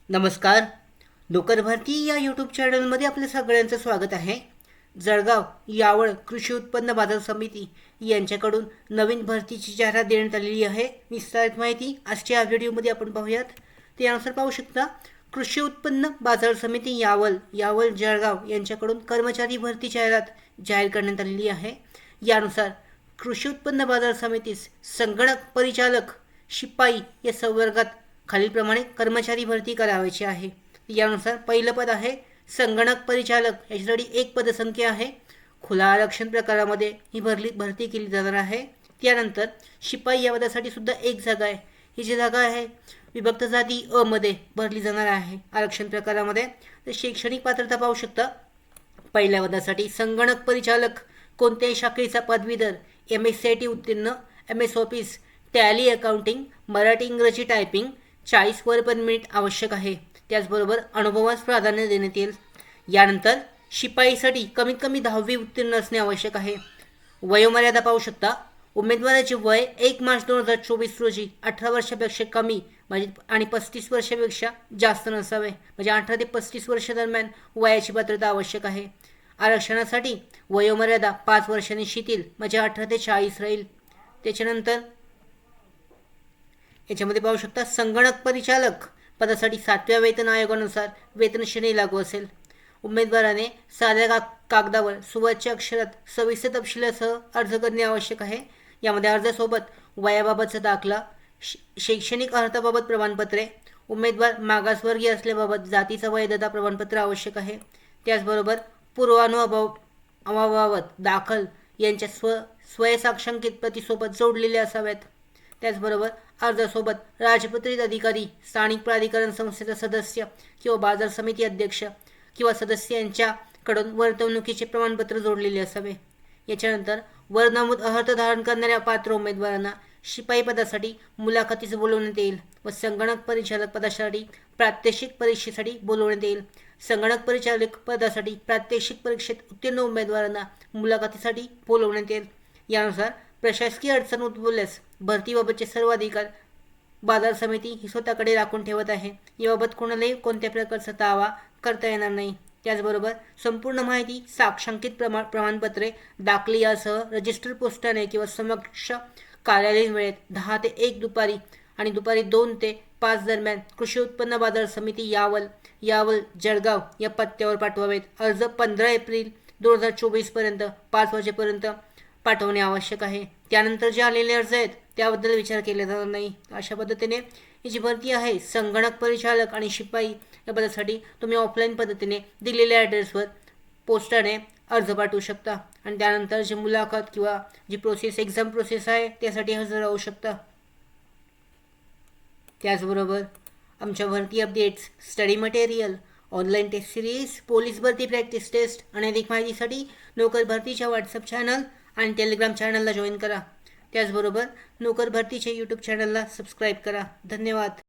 नमस्कार. नोकर भरती या यूट्यूब चॅनलमध्ये आपल्या सगळ्यांचं स्वागत आहे. जळगाव यावळ कृषी उत्पन्न बाजार समिती यांच्याकडून नवीन भरतीची जाहिरात देण्यात आलेली आहे. विस्तारित माहिती आजच्या या व्हिडिओमध्ये आपण पाहूयात. त्यानुसार पाहू शकता, कृषी उत्पन्न बाजार समिती यावल जळगाव यांच्याकडून कर्मचारी भरती जाहिरात जाहीर करण्यात आलेली आहे. यानुसार कृषी उत्पन्न बाजार समितीस संगणक परिचालक, शिपाई या संवर्गात खालीलप्रमाणे कर्मचारी भरती करावयाची आहे. यानुसार पहिलं पद आहे संगणक परिचालक, याच्यासाठी एक पदसंख्या आहे. खुला आरक्षण प्रकारामध्ये ही भरती केली जाणार आहे. त्यानंतर शिपाई या पदासाठी सुद्धा एक जागा आहे. ही जी जागा आहे विभक्त जाती अ मध्ये भरली जाणार आहे आरक्षण प्रकारामध्ये. तर शैक्षणिक पात्रता पाहू शकता. पहिल्या पदासाठी संगणक परिचालक, कोणत्याही शाखेचा पदवीधर, MSCIT उत्तीर्ण, MS office, tally accounting, Marathi इंग्रजी टायपिंग, 40 वर पर मिनिट आवश्यक आहे. त्याचबरोबर अनुभवास प्राधान्य देण्यात येईल. यानंतर शिपाईसाठी कमीत कमी 10वी उत्तीर्ण असणे आवश्यक आहे. वयोमर्यादा पाहू शकता. उमेदवाराचे वय 1 मार्च 2024 रोजी 18 वर्षापेक्षा कमी आणि 35 वर्षापेक्षा जास्त नसावे. म्हणजे 18 ते 35 वर्ष दरम्यान वयाची पात्रता आवश्यक आहे. आरक्षणासाठी वयोमर्यादा 5 वर्षांनी शिथिल, म्हणजे 18 ते 40 राहील. त्याच्यानंतर याच्यामध्ये पाहू शकता, संगणक परिचालक पदासाठी 7व्या वेतन आयोगानुसार वेतन श्रेणी लागू असेल. उमेदवाराने साध्या कागदावर सुवाच्य अक्षरात सविस्तर तपशिलासह अर्ज करणे आवश्यक आहे. यामध्ये अर्जासोबत वयाबाबतचा दाखला, शैक्षणिक अर्हताबाबत प्रमाणपत्रे, उमेदवार मागासवर्गीय असल्याबाबत जातीचा वैधता प्रमाणपत्र आवश्यक आहे. त्याचबरोबर पूर्वानुभवाबाबत दाखल यांच्या स्वयंसाक्षांकित प्रतिसोबत जोडलेले असाव्यात. त्याचबरोबर अर्जासोबत राजपत्रित अधिकारी, स्थानिक प्राधिकरण संस्थेचा सदस्य किंवा बाजार समिती अध्यक्ष किंवा सदस्य यांच्याकडून वर्तवणुकीचे प्रमाणपत्र जोडलेले असावे. याच्यानंतर वर नमूद अर्हता धारण करणाऱ्या पात्र उमेदवारांना शिपाई पदासाठी मुलाखतीस बोलवण्यात येईल व संगणक परिचालक पदासाठी प्रात्यक्षिक परीक्षेसाठी बोलवण्यात येईल. संगणक परिचालक पदासाठी प्रात्यक्षिक परीक्षेत उत्तीर्ण उमेदवारांना मुलाखतीसाठी बोलवण्यात येईल. यानुसार प्रशासकीय अडचण उद्भवल्यास भरतीबाबतचे सर्व अधिकार बाजार समिती ही स्वतःकडे राखून ठेवत आहे. याबाबत कोणालाही कोणत्या प्रकारचा दावा करता येणार नाही. त्याचबरोबर संपूर्ण माहिती, साक्षांकित प्रमाणपत्रे, दाखले यासह रजिस्टर पोस्टाने किंवा समक्ष कार्यालयीन वेळेत 10 ते 1 दुपारी आणि दुपारी 2 ते 5 दरम्यान कृषी उत्पन्न बाजार समिती यावल जळगाव या पत्त्यावर पाठवावेत. अर्ज 15 एप्रिल 2024 पर्यंत 5 वाजेपर्यंत पाठवणे आवश्यक आहे. त्यानंतर जे आलेले अर्ज आहेत त्याबद्दल विचार केला जाणार नाही. अशा पद्धतीने ही जी भरती आहे संगणक परिचालक आणि शिपाई या पदासाठी तुम्ही ऑफलाईन पद्धतीने दिलेल्या ॲड्रेसवर पोस्टाने अर्ज पाठवू शकता आणि त्यानंतर जी मुलाखत किंवा जी एक्झाम प्रोसेस आहे त्यासाठी हजर राहू शकता. त्याचबरोबर आमच्या भरती updates, study material, online test series, police भरती प्रॅक्टिस टेस्ट आणि अधिक माहितीसाठी नोकर भरतीच्या व्हॉट्सअप चॅनल आणि टेलिग्राम चॅनलला जॉईन करा. त्याचबरोबर नोकर भरतीच्या यूट्यूब चॅनलला सबस्क्राईब करा. धन्यवाद.